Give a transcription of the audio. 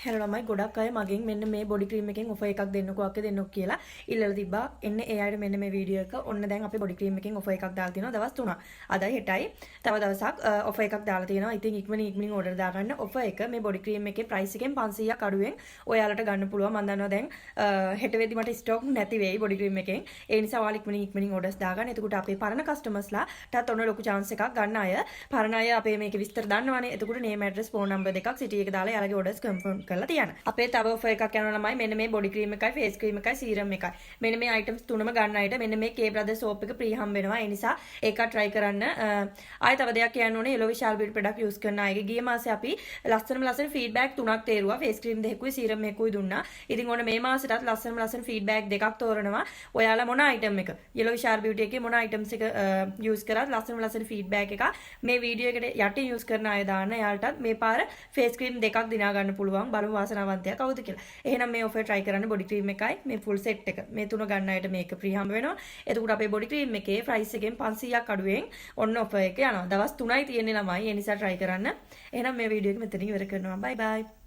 Hello ළමයි ගොඩක් අය මගෙන් මෙන්න මේ බොඩි ක්‍රීම් එකෙන් ඔෆර් එකක් දෙන්නකෝ අක්කේ දෙන්නකෝ කියලා ඉල්ලලා තිබ්බා. එන්න ඒ අයට මෙන්න මේ වීඩියෝ එක. ඔන්න දැන් අපේ බොඩි ක්‍රීම් එකෙන් ඔෆර් එකක් දාලා තියෙනවා දවස් 3ක්. අදයි හෙටයි තව දවසක් ඔෆර් එකක් දාලා තියෙනවා. ඉතින් ඉක්මනින් ඕඩර් දාගන්න. ඔෆර් එක මේ බොඩි ක්‍රීම් එකේ ප්‍රයිස් එකෙන් 500ක් අඩුවෙන් ඔයාලට ගන්න පුළුවන්. මම දන්නවා දැන් හෙට වෙද්දි මට ස්ටොක් නැති වෙයි බොඩි ක්‍රීම් එකෙන්. ඒ නිසා ඔයාලා ඉක්මනින් ඕඩර්ස් දාගන්න. එතකොට අපේ පරණ කස්ටමර්ස්ලාටත් ඔන්න ලොකු chance එකක් ගන්න අය. පරණ අය අපේ මේකේ විස්තර දන්නවනේ. එතකොට name address phone number දෙකක් සිටි එක දාලා යාලගේ orders confirm කරලා තියන්න. අපේ තව ඔෆර් එකක් යනවා ළමයි. මෙන්න මේ බොඩි ක්‍රීම් එකයි ෆේස් ක්‍රීම් එකයි සීරම් එකයි. මෙන්න මේ items තුනම ගන්න අයට මෙන්න මේ K Brothers soap එක free හම්බ වෙනවා. ඒ නිසා ඒක try කරන්න. ආයෙ තව දෙයක් කියන්න ඕනේ. Yellow Vishal Beauty product use කරන අයගේ ගිය මාසේ අපි ලස්සන feedback තුනක් තේරුවා. ෆේස් ක්‍රීම් දෙකකුයි සීරම් එකකුයි දුන්නා. ඉතින් ඕන මේ මාසෙටත් ලස්සන feedback දෙකක් තෝරනවා. ඔයාලා මොන item එක Yellow Vishal Beauty එකේ මොන items එක use කරත් ලස්සන feedback එක මේ වීඩියෝ එකට යටින් use කරන අය දාන්න. එයාලටත් මේ පාර ෆේස් ක්‍රීම් දෙකක් දිනා ගන්න පුළුවන්. බලමු වාසනාවන්තයා කවුද කියලා. එහෙනම් මේ ඔෆර් try කරන්න බොඩි ක්‍රීම් එකයි මේ full set එක. මේ තුන ගන්න අයට මේක free හම්බ වෙනවා. එතකොට අපේ බොඩි ක්‍රීම් එකේ price එකෙන් 500ක් අඩුවෙන් ඔන්න ඔෆර් එක යනවා. දවස් 3යි තියෙන්නේ ළමයි. ඒ නිසා try කරන්න. එහෙනම් මේ වීඩියෝ එක මෙතනින් ඉවර කරනවා. bye bye.